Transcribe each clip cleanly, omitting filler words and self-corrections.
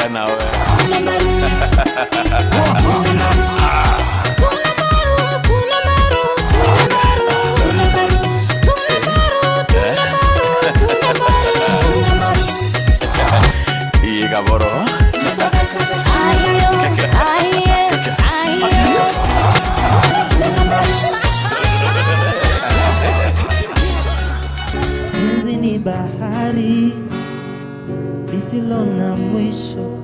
Cheka nawe. Iga boro. Penzi ni bahari lisilo na mwisho,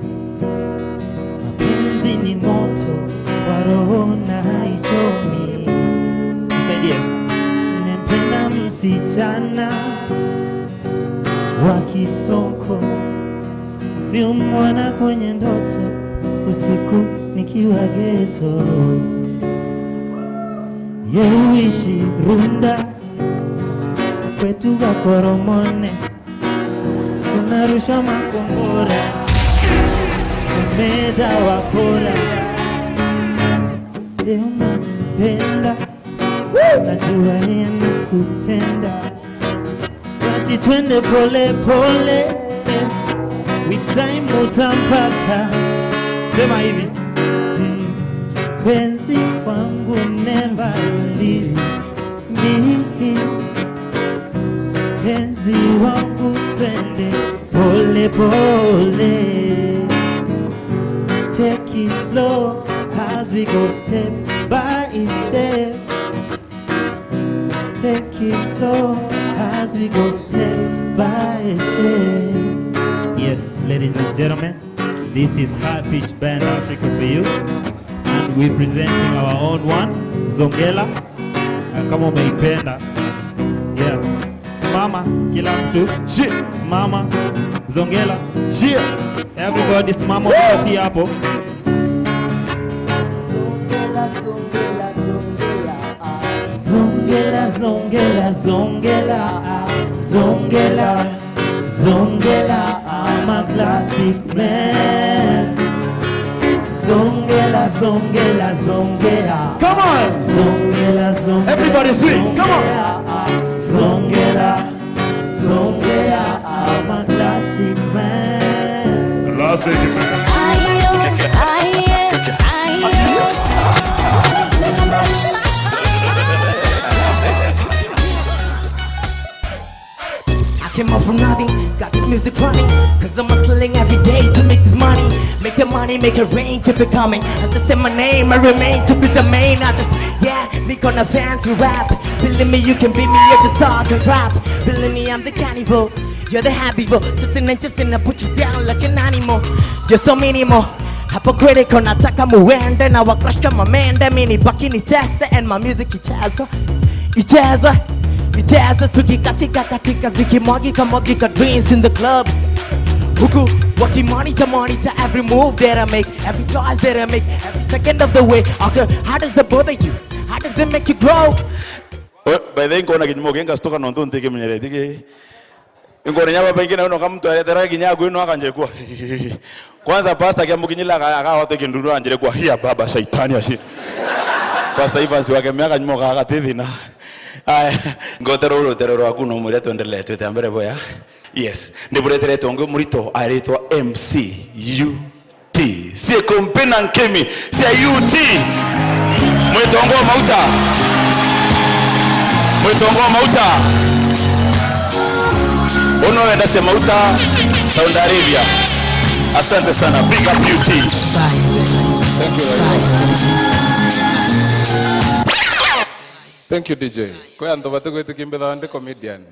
mapenzi ni moto wa roho na haichomi. Nisaidie. Nimempenda msichana wa Kisonko, nilimwona kwenye ndoto usiku nikiwa ghetto. Yeye huishi Runda, kwetu wa Koromone, tunarusha makombora, umeza wakora. Je, unampenda? Najua yeye anakupenda, basi twende pole pole, with time utampata. Sema hivi, penzi wangu never leave me, penzi wangu twende pole pole, take it slow as we go step by step, take it slow as we go step by step. Yeah, ladies and gentlemen, this is High Pitch Band Africa for you, and we're presenting our own one, Zongela. Kama umeipenda, yeah. Simama kila mtu, simama Zongela, everybody simama wakati hapo. Zongela zongela zongela, zongela zongela zongela, zongela zongela, I'm a classic man. Zongela zongela zongela, come on, zongela zongela, everybody swing, come on. Zongela zongela, I'm a classic man. Classic man. I came up from nothing, got this music running, cause I'm hustling every day to make this money. Make the money, make it rain, keep it coming. As I say my name, I remain to be the main artist. Yeah, me gonna fancy rap. Believe me, you can beat me, you're the star can rap. Believe me, I'm the cannibal, you're the happy boy. Just in, I put you down like an animal. You're so minimal, hypocritical, nataka muende na waklash kama mende. Mini baki ni tesa and my music ichaza, ichaza, ichaza. Tukikatika katika zikimwagika mwagika, dreams in the club. Huku working monitor every move that I make, every choice that I make, every second of the way. Okay, how does it bother you? How does it make you grow? By the way, ngona kinyumo genga stoka nondo nteke mnyere dige. Ngona nyaba pengine uno kama mtu aletera kinyago ino akanje kwa. Kwanza pastor kiamukinyila akawa watu kinduru anjere kwa hiya baba shaitani asi. Pastor Evans wake miaka nyumo kaka tethina. Ngotero teroro akuno muri tuendelee tutambere boya. Yes, ndiburetere tongo murito aretwa MCUT. Sie kompena nkemi, sie UT. Mwetongo mauta. Mwetongo mauta. Ono enda se mauta Saudi Arabia. Asante sana, big up UT. Thank you. Thank you DJ. Kwa ando batu kwetu kimbela ande comedian.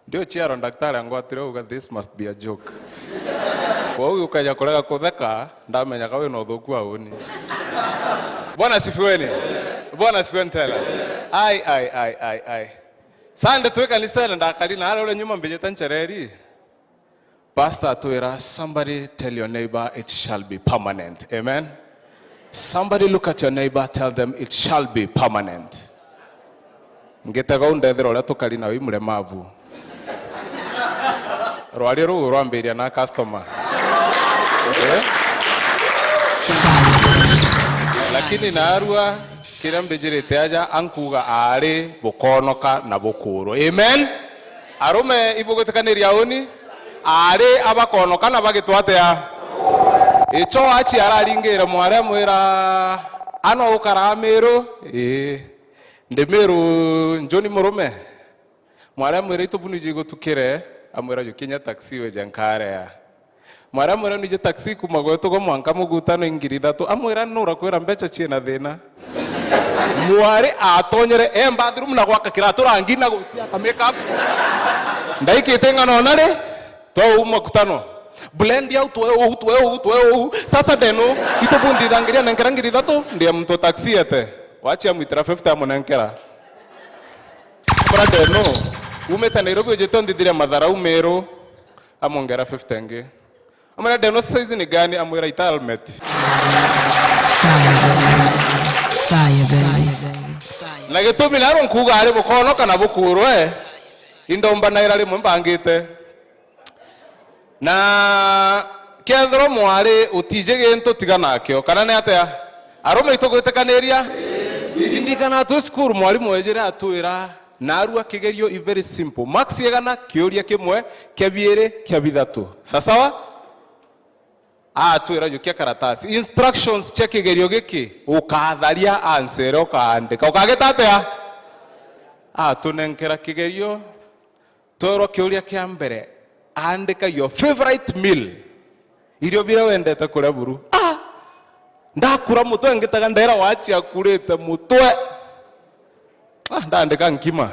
Ndio chiaro daktari angwatire uga this must be a joke. Kwa hiyo ukaja kolega kutheka ndamenya kawe no thuku aoni. Bwana sifiweni. Bwana sifiweni tena. Ai. Sande tuweka ni sele ndakali na hala ule nyuma mbejeta nchereri. Pastor atuira, somebody tell your neighbor it shall be permanent. Amen. Somebody look at your neighbor, tell them it shall be permanent. Ngetaga undethero la tukali na wi muremavu. Rwali ru rwambiria na customer. Lakini narua kila mbejirete aja ankuga ari bukonoka na bukuru. Amen. Arume ibugutikaniria oni ari abakonoka na bagitwate ya Echo achi araringira mware mwira ano ukara Meru nde Meru njoni murume mware mwira itubunije gutukire amwira yukinya taxi weje nkare mware mwira nije taxi kumagweto go mwanka mugutano ingiri thatu amwira nura kwira mbecha china thina mware atonyere bathroom na gwaka kirato rangi na gutia ka makeup ndaikite ngano nare to umakutano blend out wewe sasa deno itobundi dangiria na nkerangiri thatu ndiye mto taxi ete wachi amwitira 50 amunenkera bara deno umeta Nairobi jeto ndidire madhara Meru amongera 50 nge amara deno size ni gani amwira ita helmet Fire baby. na gitumi naro nkuga ari bukono kana bukurwe indomba naira rimwe mbangite na kethro mwari utije gento tiga nakyo kana ne atia arome itogwetekaneria indikana to school mwari mwejera atwira narua kigerio is very simple max yegana kioria kimwe kebiere kebithatu sasawa atwira yukia karatasi instructions check kigerio giki ukatharia answer ukaandika ukagetatea tunenkera kigerio toro kioria kia mbere andika your favorite meal irio bira wendete kuria buru ndakura mutwe ngitaga ndera wachi akurite mutwe ndandika nkima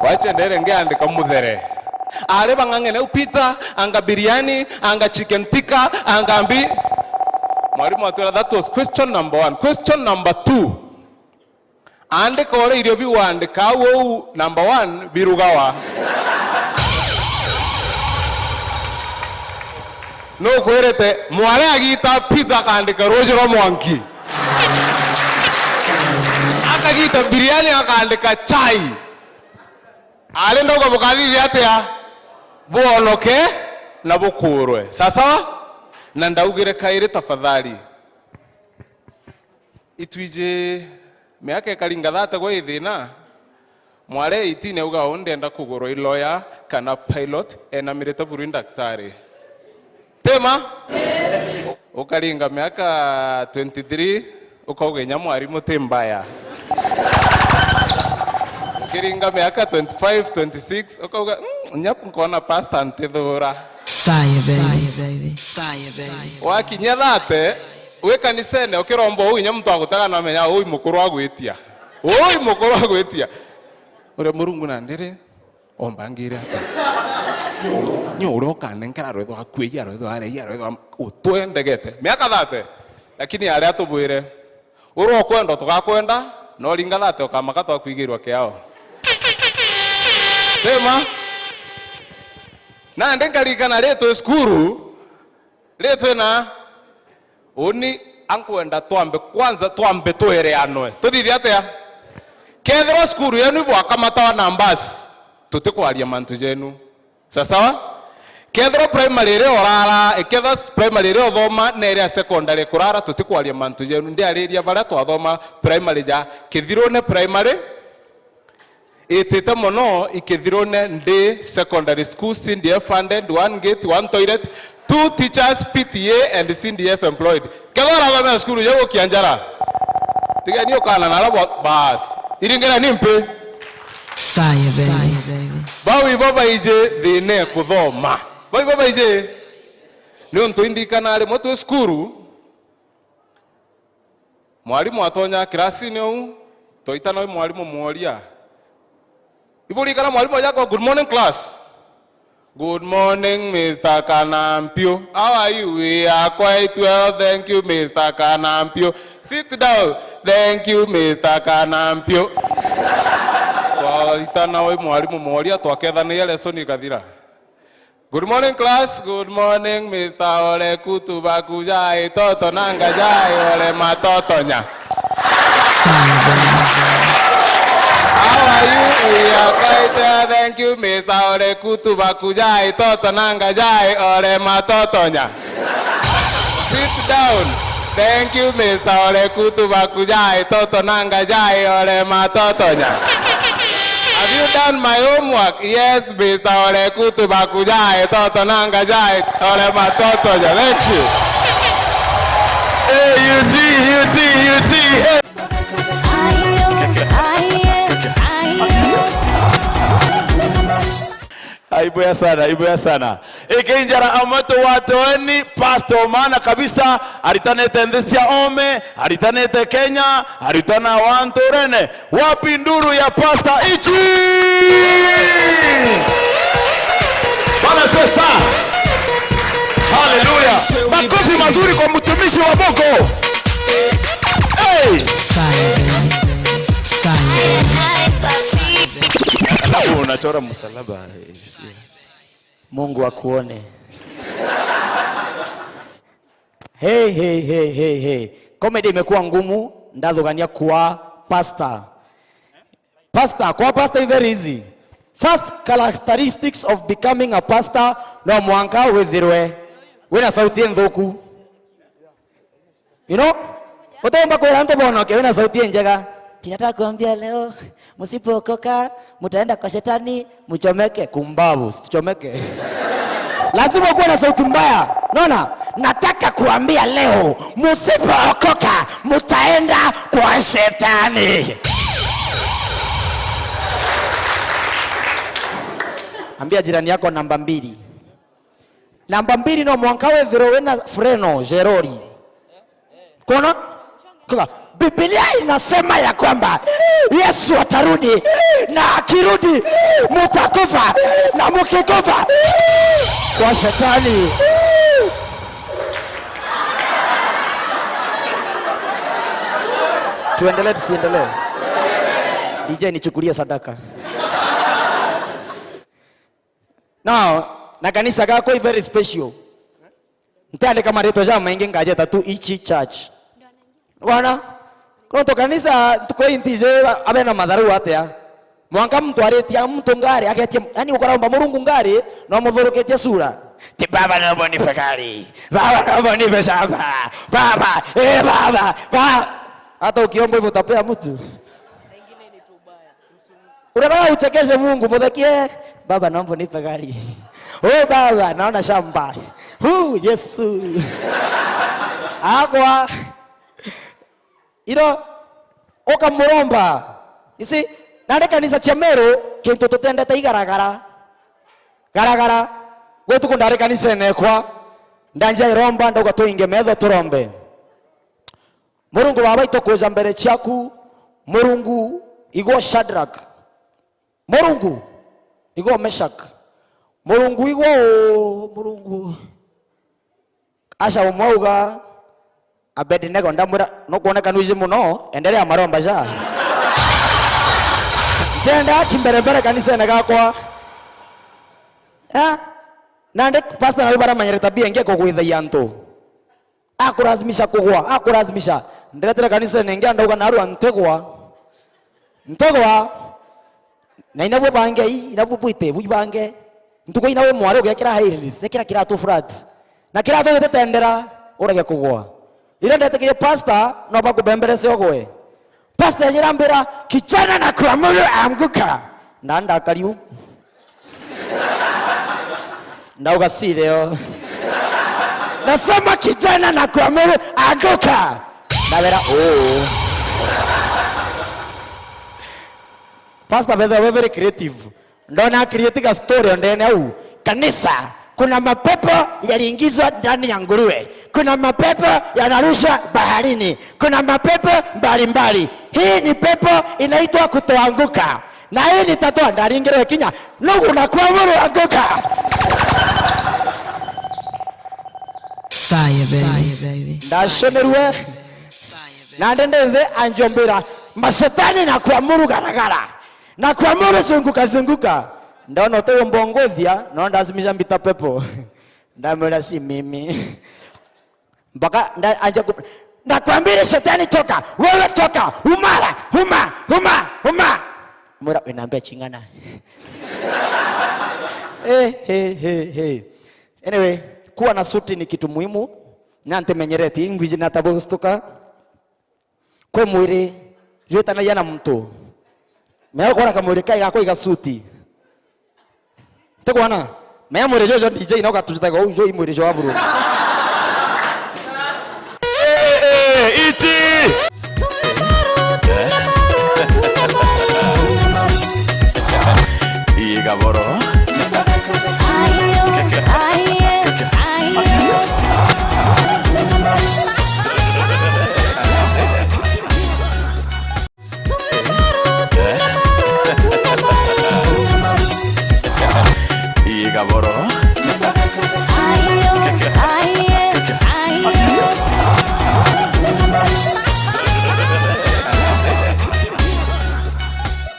wachi ndere ngeandika muthere are bangangene pizza anga biryani anga chicken tikka anga ambi mwalimu atwira that was question number 1 question number 2 andika ore irio biwandika wo number 1 birugawa no kwerete mware agita pizza kandika rojero mwanki akagita biryani akandika chai ale ndogo bukadhi atia buonoke na bukurwe sasa na ndaugire kaire tafadhali itwije miaka kalinga thata go ithina mware itine uga ondenda kugoro iloya kana pilot ena mireta buru daktari tema ukalinga miaka 23 ukauge mwarimu tembaya kiringa miaka 25 26 ukauga nyapu nkona pasta antithura Fire baby. Fire baby. wakinya thate we kanisene ukirombo uyu nyamtu agutaga na menya uyu mukuru agwitia ure murungu na ndire ombangire nyo uroka nenkara rwetho akweya rwetho areya rwetho utwendegete miaka thate lakini ari atubwire uro kwenda tugakwenda no ringa thate ukamaka twakwigirwa kiao tema na ndengarikana leto skuru leto na oni ankwenda twambe twereanwe tuthithi atia kethro skuru yenu bwakamata numbers tutikwaria mantu jenu sawa kethro primary re orara kethro primary re othoma na ere secondary kurara tutikwaria mantu jenu ndi ariria bara twathoma primary ja kithirone primary itete mono ikithirone ndi secondary school CDF funded, 1 gate 1 toilet 2 teachers PTA and CDF employed kethora thoma skuru yego kianjara tigani okana na labo bas iringera nimpe Fire baby. bawi baba ije thine kuthoma bawi baba ije ni ntu indikana ari moto skuru mwalimu atonya klasi ni u toitana wi mwalimu muoria ibuli kana mwalimu yako good morning class. Good morning Mr. Kanampio. How are you? We are quite well, thank you Mr. Kanampio. Sit down. Thank you Mr. Kanampio. Itana we mwalimu mworia twakethania lesson ikathira. Good morning class. Good morning Mr. Ole kutubaku jai toto nanga jai ole matoto nya. How are you? We are quite well, thank you Mr. Ole kutubaku jai toto nanga jai ole matoto nya. Sit down. Thank you Mr. Ole kutubaku jai toto nanga jai ole matoto nya. Have you done my homework? Yes, Mr. Ole kutubaku jai toto nanga jai ole matoto nya. Thank you. Aibu ya sana. Ikinjara amato watoni pastor maana kabisa aritanete ndisia ome, aritanete Kenya, aritana wantorene. Wapi nduru ya pastor Ichi? Bwana sasa. Hallelujah. Makofi mazuri kwa mtumishi wa Mungu. Hey! Unachora msalaba. Mungu akuone. Hey. Comedy imekuwa ngumu, ndathugania kwa pastor. Kwa pastor is very easy. First characteristics of becoming a pastor, no mwanka withirwe. Wena sauti nthuku. You know? Utomba kwa ranto bonoke wena sauti njega. Tinataka kuambia leo msipookoka mtaenda kwa shetani mchomeke. Kumbavu, sichomeke. Lazima kuwa na sauti mbaya. Naona? Nataka kuambia leo msipookoka mtaenda kwa shetani. Ambia jirani yako namba 2. Namba 2 no mwankawe wena freno jerori. Kona? Kwa Biblia inasema ya kwamba Yesu atarudi na akirudi mtakufa na mkikufa kwa shetani. Tuendelee tusiendelee? DJ nichukulie sadaka. Now, na kanisa kako is very special. Ntale kama reto jama ingi ngaje tatu Ichi church. Wana? Kwa kanisa tuko intije abena madharu atia. Mwanka mtu aretia mtu ngari aketia yani ukaramba Mungu ngari no mudhuruketia sura. Ti baba naomba nipe gari. Baba naomba nipe shamba. Baba, baba. Hata ukiomba hivyo utapea mtu. Wengine ni tubaya. Unataka uchekeshe Mungu mudhakie baba naomba nipe gari. Oh baba naona shamba. Yesu. Agwa. Oka muromba. You see, nande kanisa chamero kintu tutendete igaragara. Garagara. Gwetu kundare kanisa nekwa. Ndanja iromba ndoga tuinge metho turombe. Murungu baba itokuja mbere chaku. Murungu igo Shadrach. Murungu igo Meshach. Murungu igo Murungu. Asha umwauga Abednego ndamura no kuoneka nuizi muno endelea maromba ja. Tenda chimbere kanisa negakwa. Nande pastor na bara manyere tabia nge kugwitha yanto. Akurazimisha kugwa, akurazimisha. Ndiretera kanisa nenge ndauga naru antegwa. Ntegwa. Na inabwe bange hii, inabwe buite, buibange. Ntuko inawe mware ugekira hairis, ekira kiratu frat. Na kiratu yetetendera urege kugwa. Ile ndete pastor no bakubemberese ogwe. Pastor jirambira kichana na kuamuru anguka. Nanda kariu. Ndauga si leo. Nasema kijana na kuamuru anguka. Ndawera Pastor wewe very creative. Ndona creative story ndene au kanisa. Kuna mapepo yaliingizwa ndani ya nguruwe. Kuna mapepo yanarusha baharini. Kuna mapepo mbalimbali. Hii ni pepo inaitwa kutoanguka. Na hii nitatoa ndani ngire kinya. Nugu na kuamuru anguka. Fire baby. Ndashemerwe. Na ndende anjombera. Mashetani na kuamuru garagara. Na kuamuru zunguka. Ndaona utewe mbongothia, na ndazimisha mbita pepo. Ndamwela si mimi. Mpaka nakwambia shetani toka, wewe toka, huma. Mwera inaambia chingana. Anyway, kuwa na suti ni kitu muhimu. Nante menyereti ngwiji na tabostuka. Kwa mwiri, jueta na yana mtu. Mea kwa kamwiri kai yako igasuti. Tekwana, mea mwiri jojo DJ na ukatujitaga ujo imwiri jo aburu. Gaboro. Gaboro.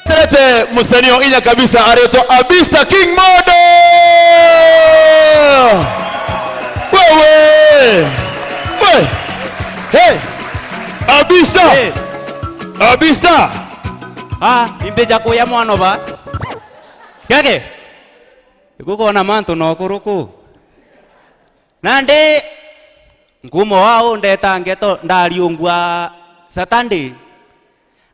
Terete musanii wa Kenya kabisa anaitwa Abista King Modo. Wewe. Hey. Abista. Hey. Abista. Imbeja ko ya mwana ba. Kage. Ikuko na manto no kuruku. Nande ngumo wao ndeta ngeto ndaliungwa Satande.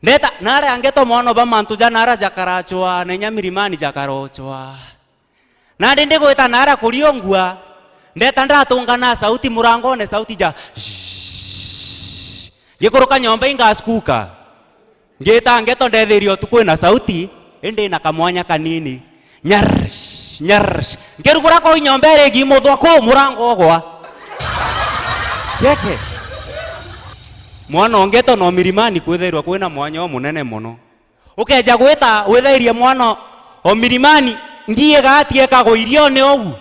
Ndeta nare angeto mwana ba mantu janara jakarachwa nenya mirimani jakarochwa. Nande ndego eta nara kuliongwa. Ndeta ndatungana sauti murangone sauti ja. Ngikuruka nyomba ingaskuka. Ngeta ngeto ndethirio tukwina sauti ende na kamwanya kanini. Nyar. Ngerugura ko nyombere gimuthwa ko murango gwa. Yeke. Mwana ongeto no mirimani kwitherwa kwina mwanya munene muno. Ukeja gwita withairie mwana o mirimani ngiye gatie kago irio ne ogu.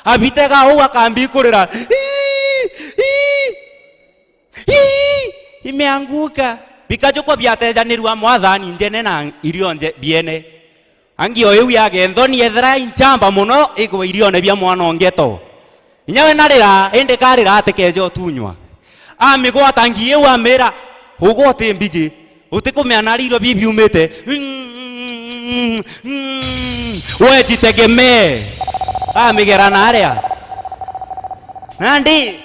Abitega o akambi kurira. Imeanguka. Bikajo kwa biatejanirwa mwathani njene na irio nje biene. Angi oyu yage nthoni ethera inchamba muno igwa irio ne bia mwana ongeto. Inyawe narira ende karira atekejo tunywa. Amigwata ngiye wa mera ugote mbije utikumeana riro bibi umete wewe jitegemee amigera naria nandi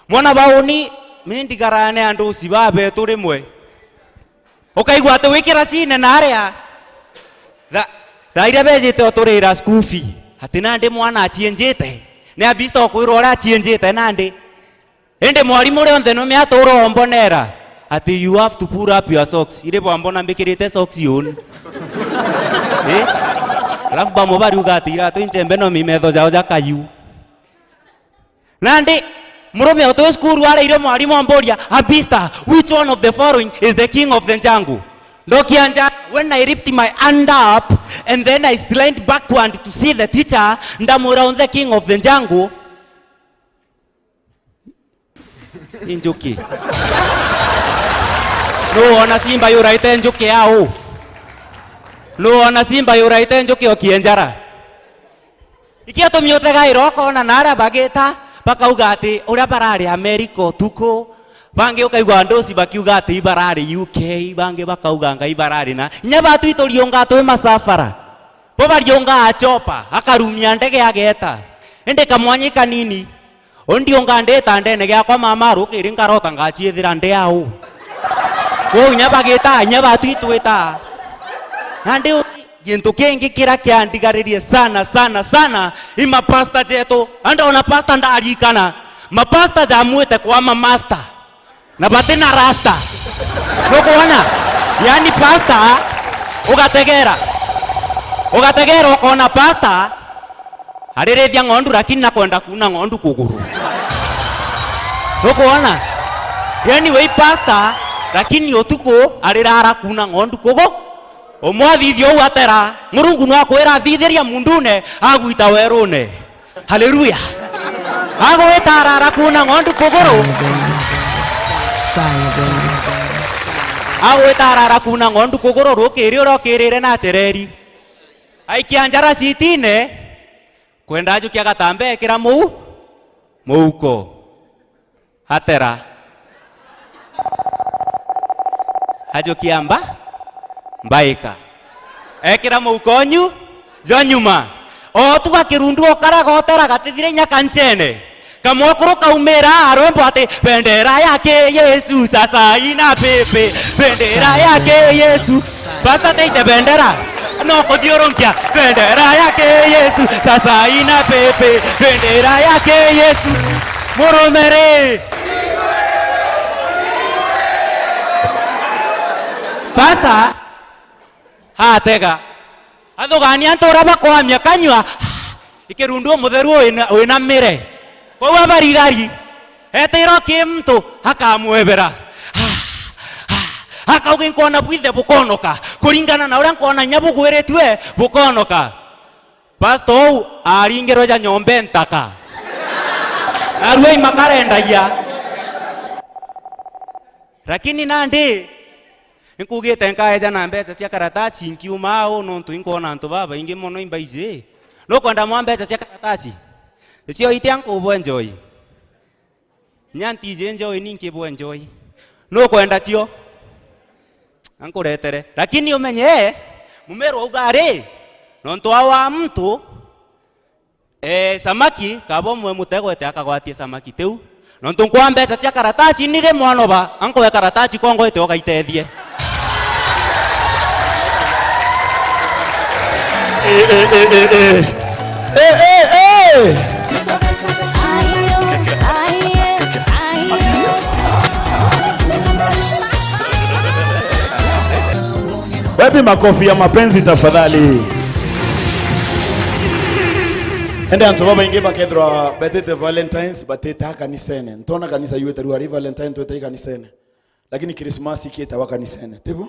mwana baoni mendigarane andu sibabe turimwe ukaigwa ati wikira cine naria thaire bejete oturira school fee ati nandi mwana achienjete ne Abista okwirora achienjete nandi ende mwalimu leo ntheno me atoro ombonera ati you have to pull up your socks ile bwambona mbikirite socks yun alafu bamo bari ugatira to inchembe no mimetho jao jakayu nandi murume auto school wale ile mwalimu omboria Abista which one of the following is the king of the jungle ndokianja when I ripped my hand up and then I slant backward to see the teacher ndamura on the king of the jungle injuki no ona simba yuraite njuki yao no ona simba yuraite njuki okienjara ikia tumiote gairo kona nara bageta bakauga ati uria barari America tuko bange ukaigwa ndosi bakiuga ati barari UK bange bakauga ngai barari na nya batu itorionga twe masafara bo barionga achopa akarumia ndege ageta ende kamwanyika nini Ondi onga ndeta ndene gya kwa mama rukiri ngarota ngachiethira ndeao. Ko nyabageta nyabatu itweta. Nande gintu kengi kira kyandigaririe sana ima pasta jeto anda ona pasta ndarikana mapasta jamwete kwa master na batena rasta nokona yani pasta ugategera ukona pasta arerethia ngondu lakini nakwenda kuna ngondu kuguru nokona yani wei pasta lakini otuko arerara kuna ngondu kugo omwathithio watera murungu no akwira thithiria mundune agwita werune haleluya agwita arara kuna ngondu kuguru agwita arara kuna ngondu kuguru rukiri urokirire na chereri aikia njara citine kwenda njukia gatambe kira muuko hatera hajukia mbaika ekira muukonyu jonyuma o tuga kirundu okaraga otera gatithire nyaka nchene kamwakuru kaumera arombo ate bendera yake Yesu sasa ina pepe bendera yake Yesu basta teite bendera no kodioronkia bendera yake Yesu sasa ina pepe bendera yake Yesu moromere Pastor hatega athugania ntura bakwamia kanywa ikirundu mutheru wina mire kwa abarigari etero kimtu akamwebera akauge nkona bwithe bukonoka kuringana na uria nkona nyabu gwiritwe bukonoka. Pastor ou aringirwo ja nyombe ntaka arue makarendagia lakini nandi nkugite nkaeja na mbeca cia karataci nkiuma au nontu inkona antu baba ingi muno imbaici no kwenda mwa mbeca cia karataci cio itia nkubwo enjoy nyanti je enjoy ninkibwo enjoy no kwenda cio ankuretere lakini umenye mumero ugari nontu wa mtu samaki kabo mwe mutegwete akagwatie samaki teu nontu kwa mbeca cia karataci nire mwanoba ankowe karataci kongo ite okaitethie Wapi makofi ya mapenzi tafadhali. Ende antu baba inge bakethwa betete Valentines bateta kanisene. Ntona kanisa yuete ruari Valentine twete kanisene. Lakini Christmas ikieta wa kanisene. Tibu?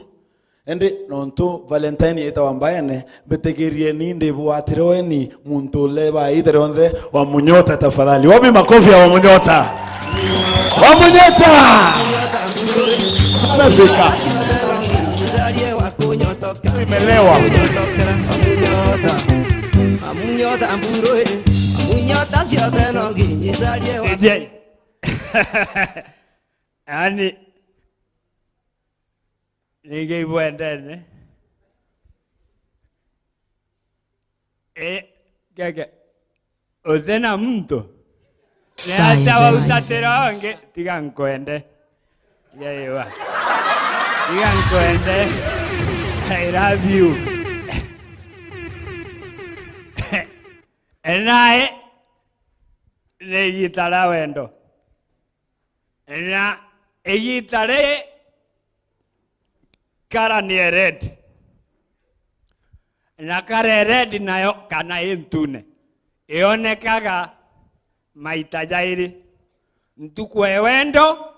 Ende nonto Valentine yeta wambayane betegerie ninde bwatiroeni muntu leba iteronde wa munyota tafadhali. Wapi makofi ya wa munyota? Wa munyota. Amefika. Imelewa. Amunyota amburo amunyota siote nongi nizalie DJ. Ani ningeibwendene keke uthena mtu hata wautateronge tiga nkwende yaiwa tiga nkwende I love you enae negitara wendo na egitare kara ni red na kara red nayo kana entune ionekaga maita jairi ntukwe wendo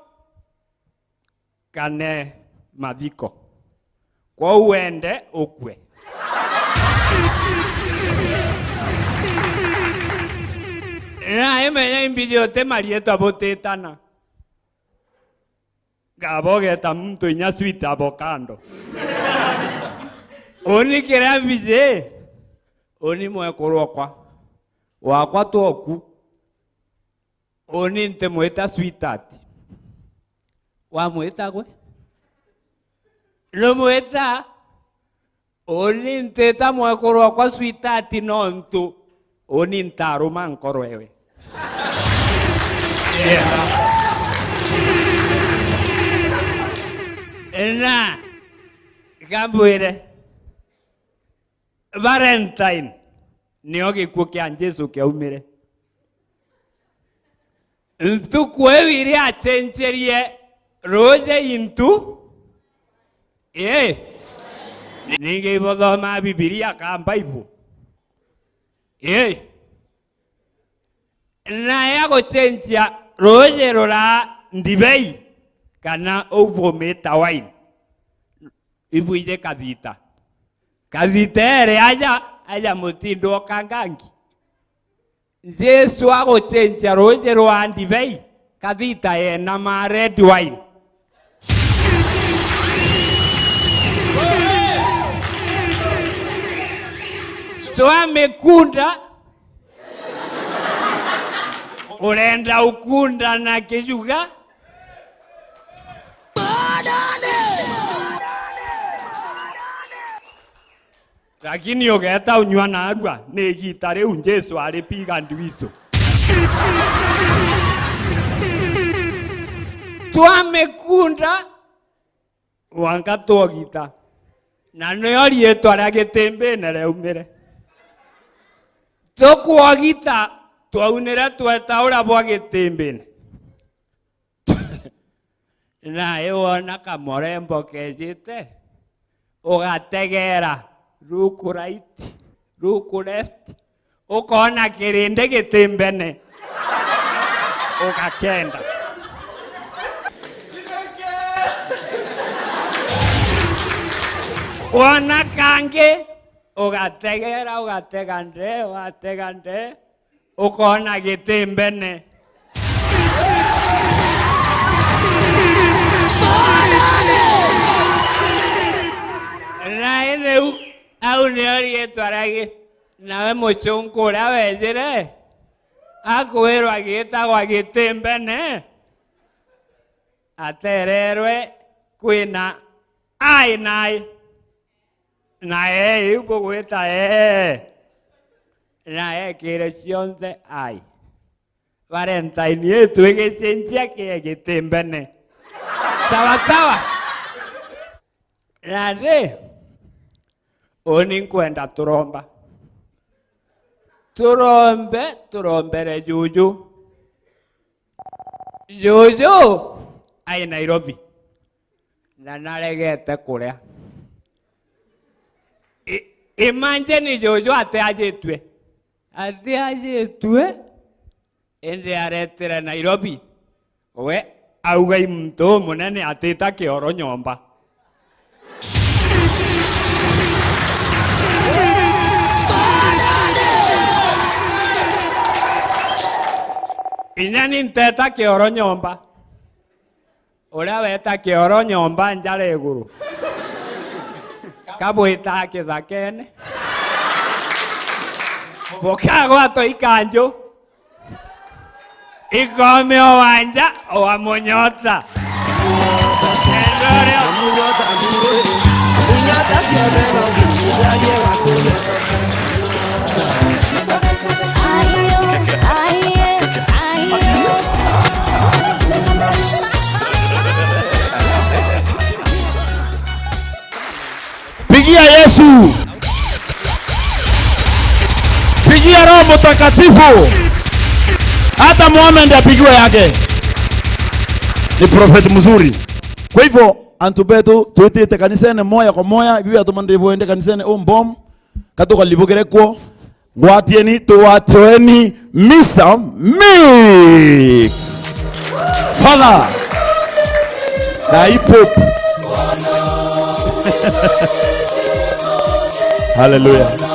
kane mathiko kwa uende ukwe na emenya imbidio te marieta botetana gabogeta mtu inya sweet avocado oni kirambije oni mwekorokwa wakwa toku oni nte mweta sweetheart wa mweta gwe no mweta oni nte ta mwekorokwa sweetheart no ntu oni ntaruma nkoro ewe na gambwire Valentine nio gikuo kia Jesu kiaumire ntukwewirie achenjerie roje intu ningeithoma Bibilia ka Bible na ya gochenjia roje rora ndibei kana uvometa wine ibuije kazita kazitere aja mutindo kangangi Yesu agochenjia roje rwa ndibei kazita ena ma red wine so amekunda urenda ukunda na kijuga lakini ogeta unywa na arua ni gitare unjesu alipiga ndwiso twamekunda wangatoa gita na nori yetu aragetembe na reumire tokwa gita twaunira twetaura bwa getembe na ewona kamorembo kejite ugategera ruku right ruku left ukona kirinde gitimbene ugakenda wana kange ugategera ugategande ukona gitimbene na ene au neori etwarage nawe muchungura wejire akwirwo agitagwa gitimbene atererwe kwina ai nai na ipo gwita na kire cionthe ai Valentine yetu igichinjia kie gitimbene tawa na oni nkwenda turombere Juju ai Nairobi na naregete kuria imagine Juju ate ajitwe ende aretera Nairobi we augai mtu munene atita kioro nyomba inyani nteta kioro nyomba uria weta kioro nyomba njare iguru kabwita kithakene bokagwa ikanjo ikome wanja wa munyota Pigia Yesu, pigia Roho Mtakatifu. Hata Muhammad apigiwe yake, ni profeti mzuri. Kwa hivyo antubetu tuitite kanisene moya kwa moya bibi atumande boende kanisene ombom katoka libogerekwo gwatieni tuwatoeni misa mix Father na hip hop. Hallelujah.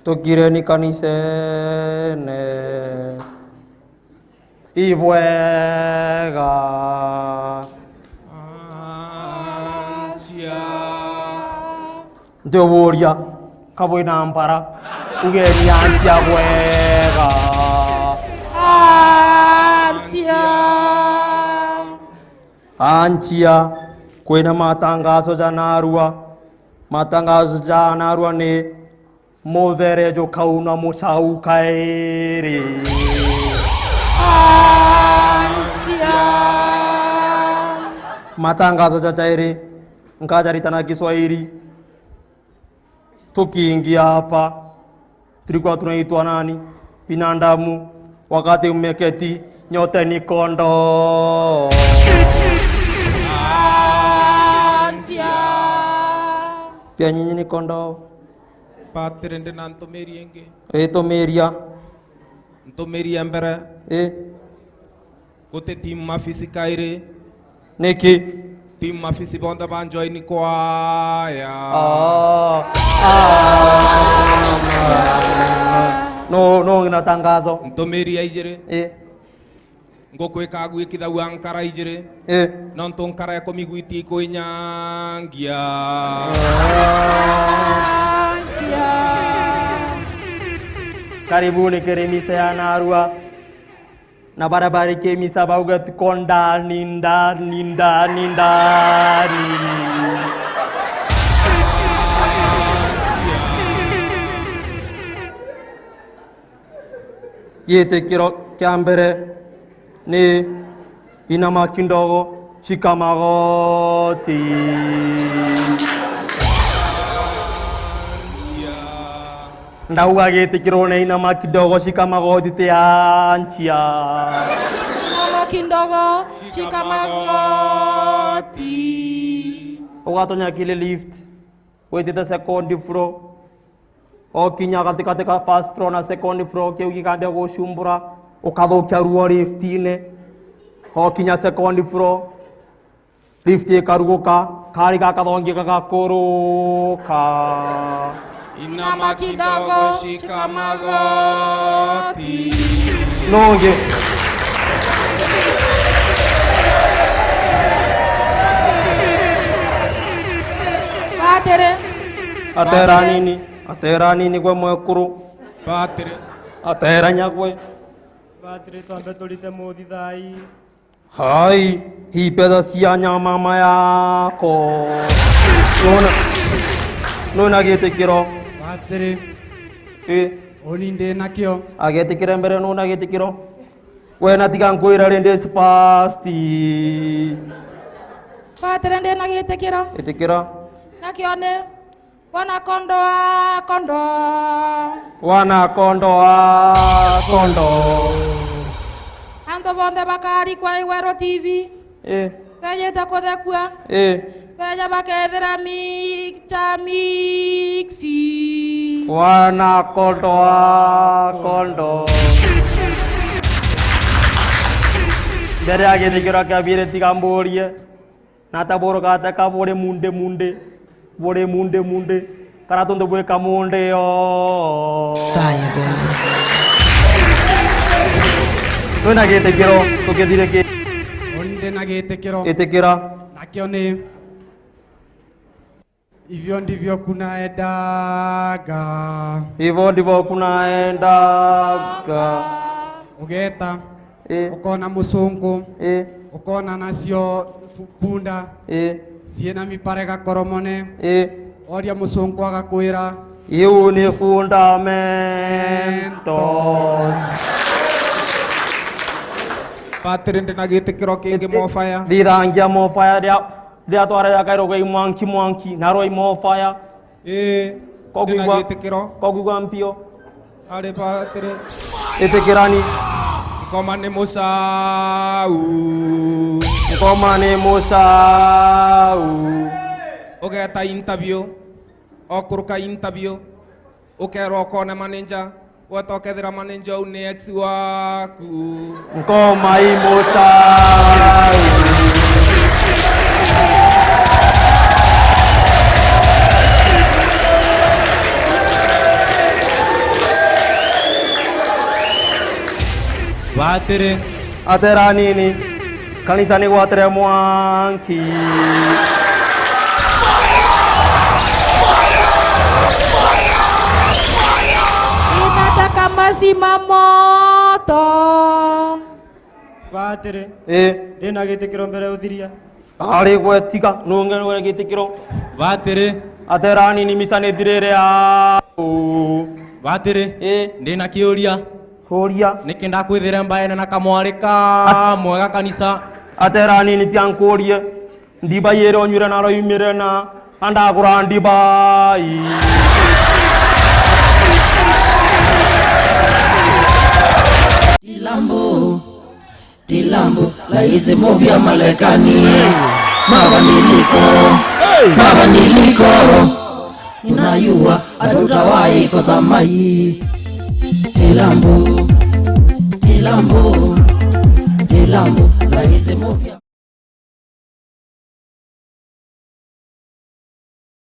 Tugireni kanisene ibwega ndoburia kabwina mpara ugeni ansia bwega ansia kwina matangazo ja narua ni modere jo kauna musau kairi matangazo cha chairi nkajari tana Kiswahili tukiingia hapa tulikuwa tunaitwa nani binadamu wakati umeketi nyote ni kondo pia nyinyi ni kondo Patrende na ntomeri enge. Tomeria. Ntomeri ambere. Kote team mafisi kaire. Neki. Team mafisi bonda banjoy ni kwaya. No ina tangazo. Ntomeri aijere. Ngokwe kagwe kidau ankara ijere. Nonton kara ko miguiti ko nyangia. Karibuni Keremise ya Narua. na barabara ikemisa bauga tuko ndani. Gĩtĩkĩro kĩa mbere nĩ inama kidogo, shika magoti. Ndauga gĩtĩkĩro nĩ inama kidogo, shika magoti teanchia. Inama kidogo, shika magoti. Ugatonya kile lift, wetete second floor. Okinya katikati ka first floor na second floor kĩu gĩkambia gũcumbũra, ũkathũkia ruo lift-inĩ. Okinya second floor, lift ĩkarugũka, kari gakathongia gagakũrũka. Inama kidogo, shika magoti. Nonge. Patere. Atera nini gwe mwekuru? Patere. Atera nyagwe. Patere twambe tũrite mũthithai. Hai, hii pesa cia mama yako. Nona gĩtĩkĩro. Patere. Oni ndĩnakĩo. Agĩtĩkĩra mbere nona gĩtĩkĩro. We na tiga nkwĩra rĩndĩ fast. Patere ndĩna gĩtĩkĩro. Gĩtĩkĩra. Nakĩo nĩ wanakondoa kondo. Wanakondoa kondo. Anto bonde bakari kwa Iwero TV. Pejeta kodekua. Peja bakethera mixi. Wanakondoa kondo. Mbere ya gĩtĩkĩro kĩambire tiga mbũrie. Nataboro kata kabore munde. Bore munde. Kana tondo bwe kamunde yo. Fire baby. Nona gĩtĩkĩro tũkĩthire kĩ. Onde na gĩtĩkĩro. Gĩtĩkĩra. Nakĩo nĩ hivyo ndivyo kunaendaga. Hivyo ndivyo kunaendaga. Ugeta. Ukona mũcũngũ. Ukona nacio punda. Ciena miparega koromone. Oria mũcũngũ agakwĩra. You ni fundamentos. Patere ndĩna gĩtĩkĩro kĩngĩ mofaya. Thirangia mofaya rĩa twara ya kairo gwa mwanki naroi mofaya. Ndĩna gĩtĩkĩro. Kogugwa mpio. Harĩ patere. Ĩtĩkĩrani. Ngoma nĩ mũcau. Ngoma nĩ mũcau. Ũgeta interview. Okũrũka interview. Ũkerwo ũkone manager. Wetokethera manager ũyũ nĩ ex waku. Ngoma ĩ mũcau. Patere. Atera nini? Kanisa ni gwatere mwanki. Inataka mazima moto. Patere. Ndĩna gĩtĩkĩro mbere ũthiria. Arĩ gwetiga nũnge nũge gĩtĩkĩro. Patere. Atera nini misa nĩ thirĩre ya. Patere. Ndĩna kĩũria. Horia. Nĩkĩ ndakwĩthĩra mbaene na kamwarĩ ka mwega kanisa. Atera nini tiankũrie. Ndiba yĩre onyure na roimire na andagũra ndibai. Dilambo la hizi movie ya Marekani. Mabadiliko unayua hatutawahi kosa mai. Dilambo la hizi movie